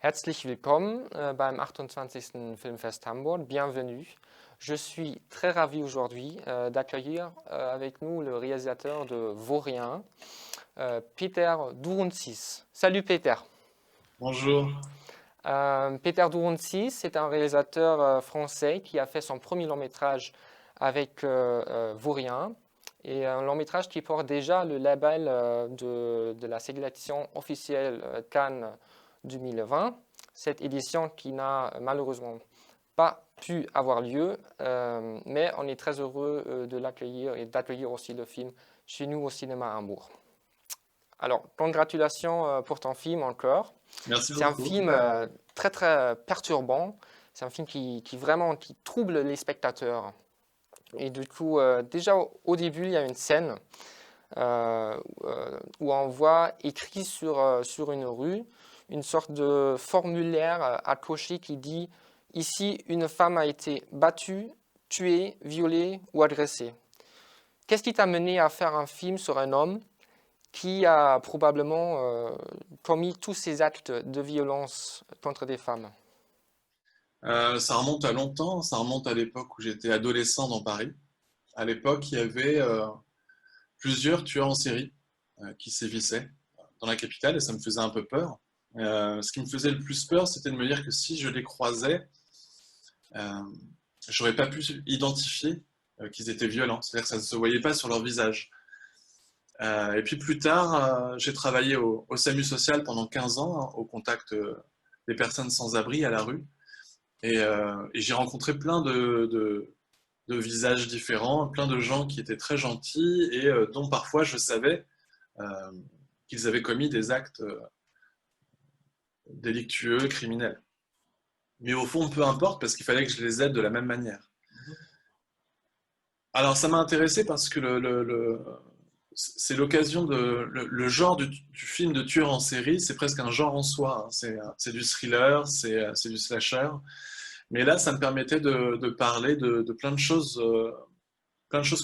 Herzlich willkommen beim 28. Filmfest Hamburg. Bienvenue. Je suis très ravi aujourd'hui d'accueillir avec nous le réalisateur de Vaurien, Peter Dourounsis. Salut Peter. Bonjour. Peter Dourounsis est un réalisateur français qui a fait son premier long métrage avec Vaurien, et un long métrage qui porte déjà le label de la sélection officielle Cannes 2020. Cette édition qui n'a malheureusement pas pu avoir lieu, mais on est très heureux de l'accueillir et d'accueillir aussi le film chez nous au cinéma à Hambourg. Alors, congratulations pour ton film encore. Merci C'est un beaucoup. film très très perturbant. C'est un film qui vraiment qui trouble les spectateurs. Et du coup, déjà au début, il y a une scène où on voit écrit sur une rue une sorte de formulaire à cocher qui dit « Ici, une femme a été battue, tuée, violée ou agressée ». Qu'est-ce qui t'a mené à faire un film sur un homme qui a probablement commis tous ces actes de violence contre des femmes? Ça remonte à longtemps, ça remonte à l'époque où j'étais adolescent dans Paris. À l'époque, il y avait plusieurs tueurs en série qui sévissaient dans la capitale et ça me faisait un peu peur. Ce qui me faisait le plus peur, c'était de me dire que si je les croisais, euh, j'aurais pas pu identifier qu'ils étaient violents. C'est-à-dire que ça ne se voyait pas sur leur visage. Et puis plus tard, j'ai travaillé au SAMU social pendant 15 ans, hein, au contact des personnes sans abri à la rue. Et j'ai rencontré plein de visages différents, plein de gens qui étaient très gentils et dont parfois je savais euh, qu'ils avaient commis des actes délictueux, criminels. Mais au fond, peu importe, parce qu'il fallait que je les aide de la même manière. Alors ça m'a intéressé parce que c'est l'occasion le genre du film de tueur en série, c'est presque un genre en soi, hein. C'est du thriller, c'est du slasher. Mais là, ça me permettait de parler de plein de choses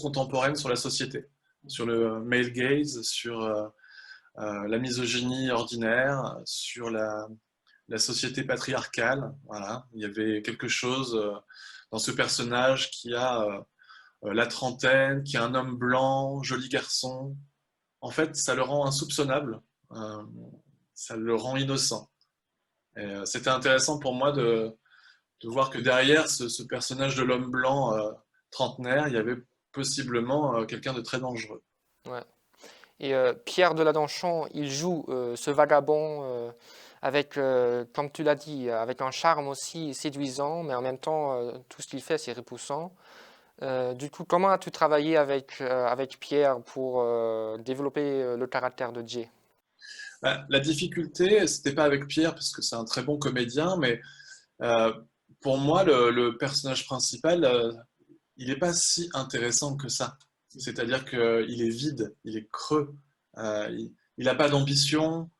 contemporaines sur la société, sur le male gaze, sur la misogynie ordinaire, sur la société patriarcale. Voilà. Il y avait quelque chose dans ce personnage qui a la trentaine, qui est un homme blanc, joli garçon. En fait, ça le rend insoupçonnable, euh, ça le rend innocent. Et c'était intéressant pour moi de voir que derrière ce personnage de l'homme blanc trentenaire, il y avait possiblement quelqu'un de très dangereux. Ouais. Et Pierre Deladonchamp, il joue ce vagabond avec, comme tu l'as dit, avec un charme aussi séduisant, mais en même temps, tout ce qu'il fait, c'est repoussant. Du coup, comment as-tu travaillé avec Pierre pour développer le caractère de Jay? La difficulté, c'était pas avec Pierre, parce que c'est un très bon comédien, mais euh, pour moi, le personnage principal, il n'est pas si intéressant que ça. C'est-à-dire qu'il est vide, il est creux, il n'a pas d'ambition,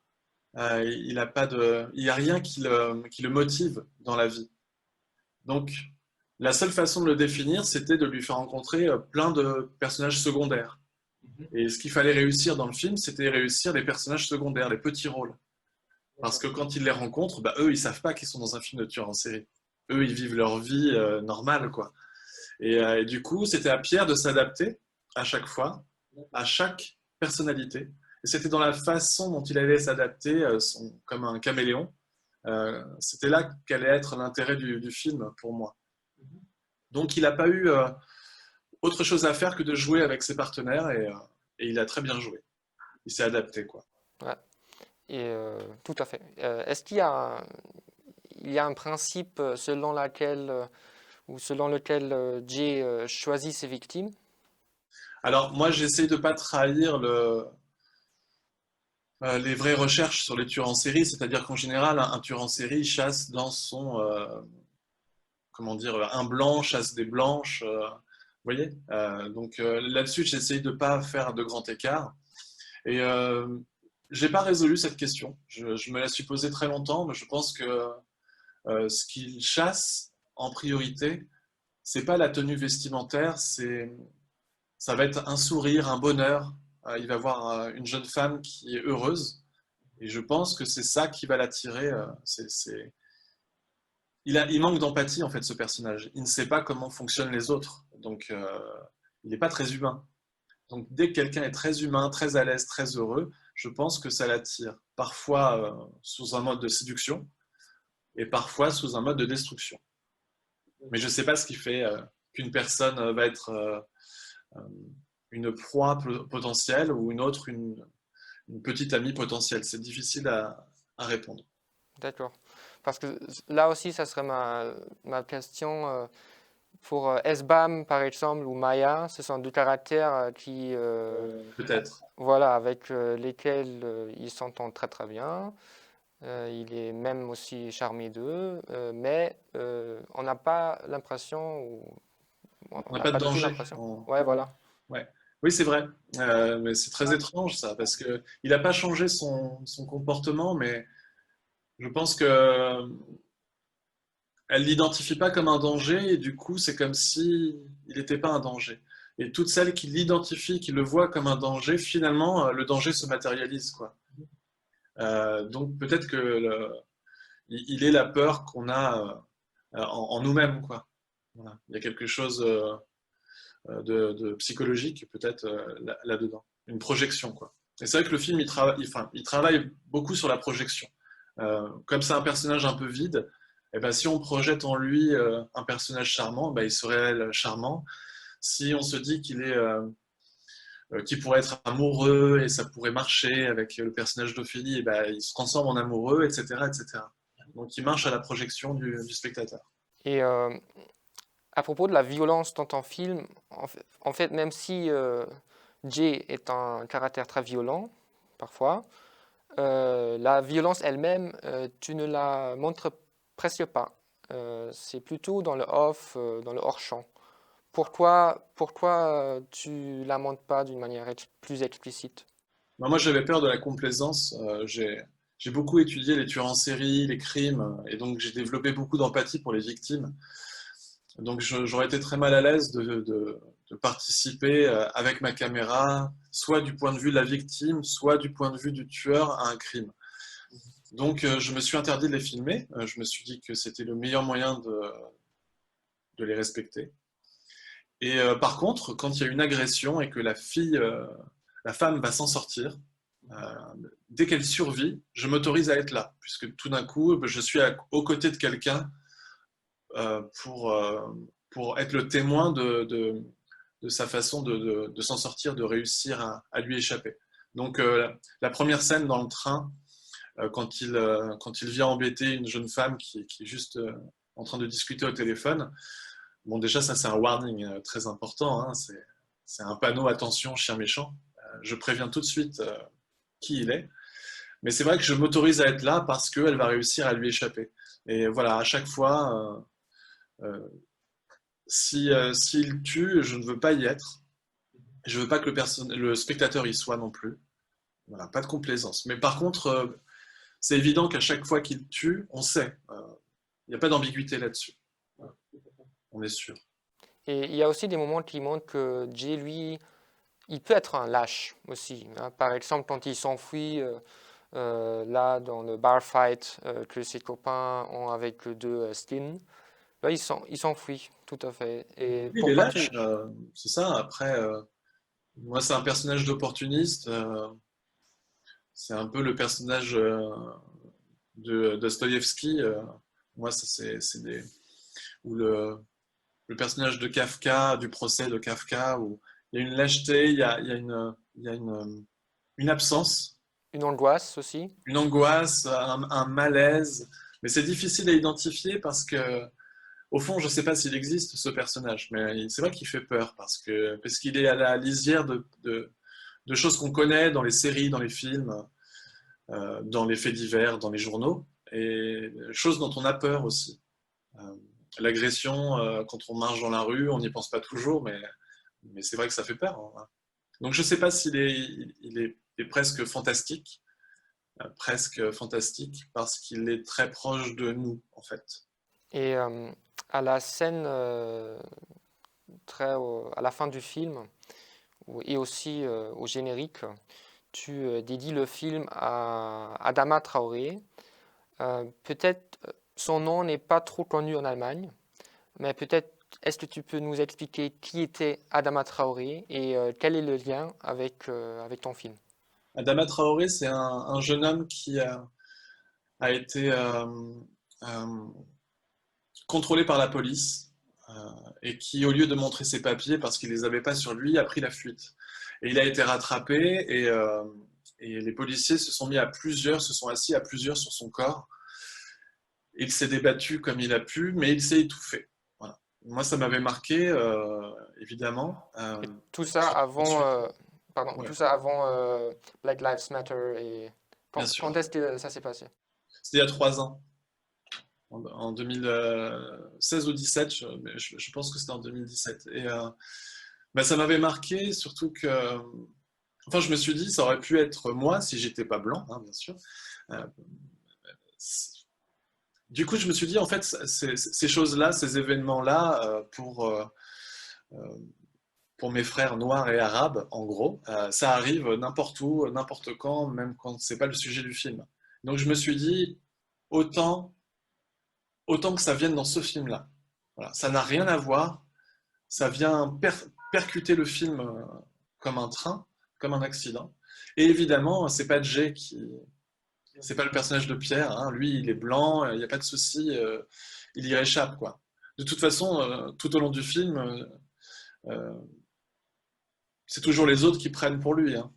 il y a rien qui le motive dans la vie. Donc, la seule façon de le définir, c'était de lui faire rencontrer plein de personnages secondaires. Et ce qu'il fallait réussir dans le film, c'était réussir les personnages secondaires, les petits rôles. Parce que quand ils les rencontrent, bah, eux, ils savent pas qu'ils sont dans un film de tueur en série. Eux, ils vivent leur vie normale, quoi. Et du coup, c'était à Pierre de s'adapter à chaque fois, à chaque personnalité. Et c'était dans la façon dont il allait s'adapter, comme un caméléon. C'était là qu'allait être l'intérêt du film pour moi. Donc, il n'a pas eu autre chose à faire que de jouer avec ses partenaires et il a très bien joué. Il s'est adapté, quoi. Ouais. Et tout à fait. Est-ce qu'il y a il y a un principe selon lequel Jay choisit ses victimes? Alors, moi, j'essaie de pas trahir les vraies recherches sur les tueurs en série, c'est-à-dire qu'en général, un tueur en série chasse dans son, comment dire, un blanc chasse des blanches, vous voyez. Donc là-dessus, j'essaie de pas faire de grand écart. Et j'ai pas résolu cette question. Je me la suis posée très longtemps, mais je pense que ce qu'il chasse en priorité, c'est pas la tenue vestimentaire, ça va être un sourire, un bonheur. Il va voir une jeune femme qui est heureuse Et je pense que c'est ça qui va l'attirer. Il manque d'empathie, en fait, ce personnage. Il ne sait pas comment fonctionnent les autres. Donc, il n'est pas très humain. Donc, dès que quelqu'un est très humain, très à l'aise, très heureux, je pense que ça l'attire. Parfois sous un mode de séduction et parfois sous un mode de destruction. Mais je ne sais pas ce qui fait qu'une personne va être une proie potentielle ou une autre, une petite amie potentielle. C'est difficile à répondre. D'accord. Parce que là aussi, ça serait ma question. Pour SBAM, par exemple, ou Maya, ce sont deux caractères Peut-être. voilà, avec lesquels ils s'entendent très très bien. Il est même aussi charmé d'eux, mais on n'a pas l'impression, On on n'a n'a pas de pas du tout danger. l'impression. Ouais, voilà. Ouais. Oui, c'est vrai. Mais c'est très étrange ça, parce que il n'a pas changé son comportement, mais je pense que elle l'identifie pas comme un danger, et du coup, c'est comme si il n'était pas un danger. Et toutes celles qui l'identifient, qui le voient comme un danger, finalement, le danger se matérialise, quoi. Donc peut-être que il est la peur qu'on a en nous-mêmes, quoi. Voilà. Il y a quelque chose de psychologique peut-être là-dedans, une projection, quoi. Et c'est vrai que le film, il travaille beaucoup sur la projection. Comme c'est un personnage un peu vide, et ben, si on projette en lui un personnage charmant, ben, il se révèle charmant. Si on se dit qu'il pourrait être amoureux et ça pourrait marcher avec le personnage d'Ophélie, et ben, il se transforme en amoureux, etc., etc. Donc il marche à la projection du spectateur. Et à propos de la violence dans ton film, en fait, même si Jay est un caractère très violent, parfois, la violence elle-même, tu ne la montres presque pas. C'est plutôt dans le off, dans le hors-champ. Pourquoi tu la montres pas d'une manière plus explicite? Moi, j'avais peur de la complaisance. J'ai beaucoup étudié les tueurs en série, les crimes, et donc j'ai développé beaucoup d'empathie pour les victimes. Donc j'aurais été très mal à l'aise de participer avec ma caméra, soit du point de vue de la victime, soit du point de vue du tueur à un crime. Donc je me suis interdit de les filmer. Je me suis dit que c'était le meilleur moyen de les respecter. Et par contre, quand il y a une agression et que la femme va s'en sortir, euh, dès qu'elle survit, je m'autorise à être là, puisque tout d'un coup, je suis aux côtés de quelqu'un euh, pour, euh, pour être le témoin de sa façon de s'en sortir, de réussir à lui échapper. Donc la première scène dans le train, quand il vient embêter une jeune femme qui est juste en train de discuter au téléphone, bon déjà ça c'est un warning très important, hein, c'est un panneau attention chien méchant. Je préviens tout de suite qui il est. Mais c'est vrai que je m'autorise à être là parce qu'elle va réussir à lui échapper. Et voilà, à chaque fois, s'il tue, je ne veux pas y être. Je veux pas que le spectateur y soit non plus. Voilà, pas de complaisance. Mais par contre, c'est évident qu'à chaque fois qu'il tue, on sait. Il n'y a pas d'ambiguïté là-dessus. Voilà, on est sûr. Et il y a aussi des moments qui montrent que Jay, lui, il peut être un lâche aussi, hein. Par exemple, quand il s'enfuit là dans le bar fight que ses copains ont avec deux Skin, là, il s'enfuit tout à fait. Et Il est pourquoi tu... lâche, c'est ça. Après, moi, c'est un personnage d'opportuniste. C'est un peu le personnage de Dostoïevski. Moi, ça, c'est des. Ou le personnage de Kafka, du procès de Kafka, où il y a une lâcheté, il y a une absence, Une angoisse aussi? une angoisse, un malaise. Mais c'est difficile à identifier parce que, au fond, je ne sais pas s'il existe ce personnage, mais c'est vrai qu'il fait peur parce qu'il est à la lisière de choses qu'on connaît dans les séries, dans les films, dans les faits divers, dans les journaux, et choses dont on a peur aussi. Euh, L'agression, quand on marche dans la rue, on n'y pense pas toujours, mais c'est vrai que ça fait peur, hein. Donc je ne sais pas il est presque fantastique, parce qu'il est très proche de nous, en fait. Et à la scène, à la fin du film, et aussi au générique, tu dédies le film à Adama Traoré. Peut-être son nom n'est pas trop connu en Allemagne, mais peut-être est-ce que tu peux nous expliquer qui était Adama Traoré et quel est le lien avec ton film? Adama Traoré, c'est un jeune homme qui a été euh, contrôlé par la police euh, et qui, au lieu de montrer ses papiers parce qu'il les avait pas sur lui, a pris la fuite. Et il a été rattrapé et les policiers se sont assis à plusieurs sur son corps. Il s'est débattu comme il a pu, mais il s'est étouffé. Voilà. Moi, ça m'avait marqué, évidemment. Et tout ça avant, Ensuite, pardon, ouais, tout ça avant Black Lives Matter et bien quand sûr. est-ce que ça s'est passé? C'était il y a 3 ans, en 2016 ou 17, je pense que c'était en 2017. Et bah, ça m'avait marqué, surtout que, enfin, je me suis dit, ça aurait pu être moi si j'étais pas blanc, hein, bien sûr. Euh, du coup, je me suis dit, en fait, ces choses-là, ces événements-là, pour mes frères noirs et arabes, en gros, ça arrive n'importe où, n'importe quand, même quand c'est pas le sujet du film. Donc, je me suis dit, autant, autant que ça vienne dans ce film-là. Voilà. Ça n'a rien à voir, ça vient percuter le film comme un train, comme un accident. Et évidemment, c'est pas Jay c'est pas le personnage de Pierre, hein. Lui, il est blanc, il n'y a pas de souci, il y réchappe, quoi. De toute façon, tout au long du film, euh, c'est toujours les autres qui prennent pour lui, hein.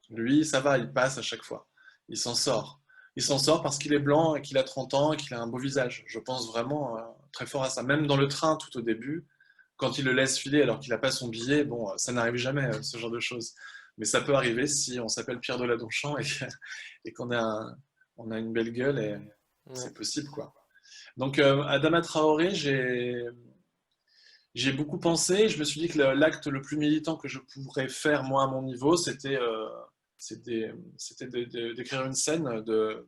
Lui, ça va, il passe à chaque fois. Il s'en sort. Il s'en sort parce qu'il est blanc et qu'il a 30 ans et qu'il a un beau visage. Je pense vraiment très fort à ça. Même dans le train, tout au début, quand il le laisse filer alors qu'il n'a pas son billet, bon, ça n'arrive jamais, ce genre de choses. Mais ça peut arriver si on s'appelle Pierre Deladonchamp et qu'on on a une belle gueule et Ouais. c'est possible, quoi. Donc, Adama Traoré, j'ai beaucoup pensé. Je me suis dit que l'acte le plus militant que je pourrais faire, moi, à mon niveau, d'écrire une scène de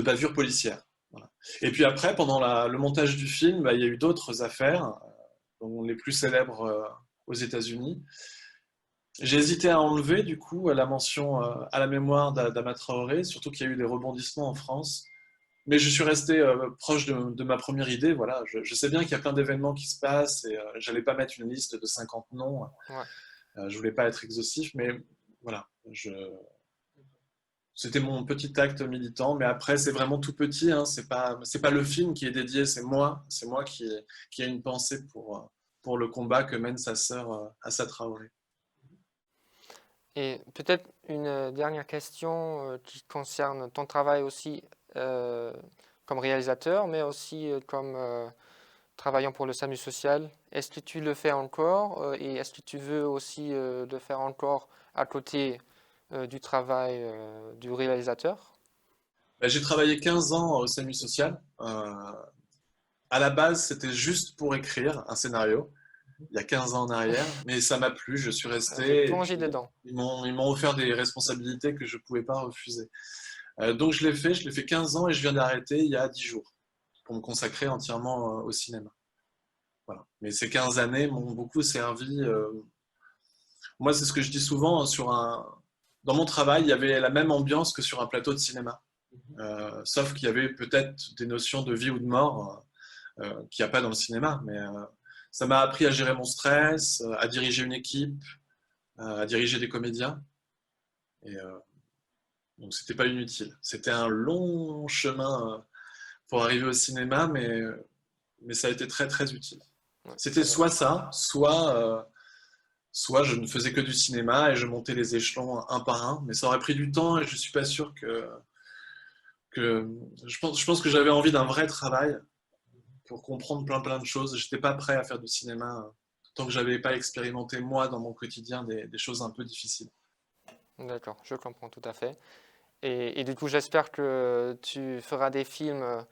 bavure policière. Voilà. Et puis après, pendant le montage du film, bah, il y a eu d'autres affaires, dont les plus célèbres aux États-Unis. J'ai hésité à enlever du coup la mention à la mémoire d'Adama Traoré, surtout qu'il y a eu des rebondissements en France. Mais je suis resté proche de ma première idée. Voilà, je sais bien qu'il y a plein d'événements qui se passent et j'allais pas mettre une liste de 50 noms. Ouais. Je voulais pas être exhaustif, mais voilà, c'était mon petit acte militant. Mais après, c'est vraiment tout petit. Hein, c'est pas le film qui est dédié, c'est moi qui ai une pensée pour le combat que mène sa sœur Assa Traoré. Et peut-être une dernière question qui concerne ton travail aussi euh, comme réalisateur, mais aussi comme travaillant pour le SAMU social. Est-ce que tu le fais encore et est-ce que tu veux aussi le faire encore à côté du travail du réalisateur? Bah, j'ai travaillé 15 ans au SAMU social. À la base, c'était juste pour écrire un scénario, il y a 15 ans en arrière, mais ça m'a plu, je suis J'ai resté, et plongé puis dedans. ils m'ont offert des responsabilités que je ne pouvais pas refuser. Donc je l'ai fait 15 ans et je viens d'arrêter il y a 10 jours pour me consacrer entièrement au cinéma. Voilà. Mais ces 15 années m'ont beaucoup servi. Moi, c'est ce que je dis souvent, hein, dans mon travail, il y avait la même ambiance que sur un plateau de cinéma. Sauf qu'il y avait peut-être des notions de vie ou de mort qu'il n'y a pas dans le cinéma. Mais ça m'a appris à gérer mon stress, à diriger une équipe, à diriger des comédiens. Et donc c'était pas inutile. C'était un long chemin pour arriver au cinéma, mais ça a été très très utile. Ouais, C'était c'est vrai. soit ça, soit je ne faisais que du cinéma et je montais les échelons un par un. Mais ça aurait pris du temps et je suis pas sûr que je pense que j'avais envie d'un vrai travail pour comprendre plein de choses. J'étais pas prêt à faire du cinéma tant que j'avais pas expérimenté moi dans mon quotidien des choses un peu difficiles. D'accord, je comprends tout à fait. Et du coup, j'espère que tu feras des films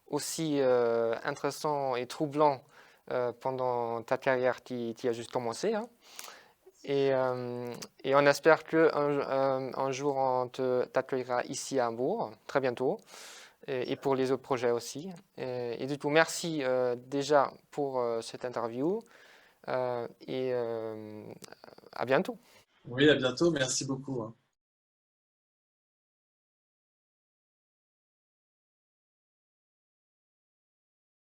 aussi intéressants et troublants pendant ta carrière qui a juste commencé, hein. Et on espère qu'un jour, on t'accueillera ici à Hambourg, très bientôt, et pour les autres projets aussi. Et du coup, merci déjà pour cette interview et à bientôt. Oui, à bientôt. Merci beaucoup, hein.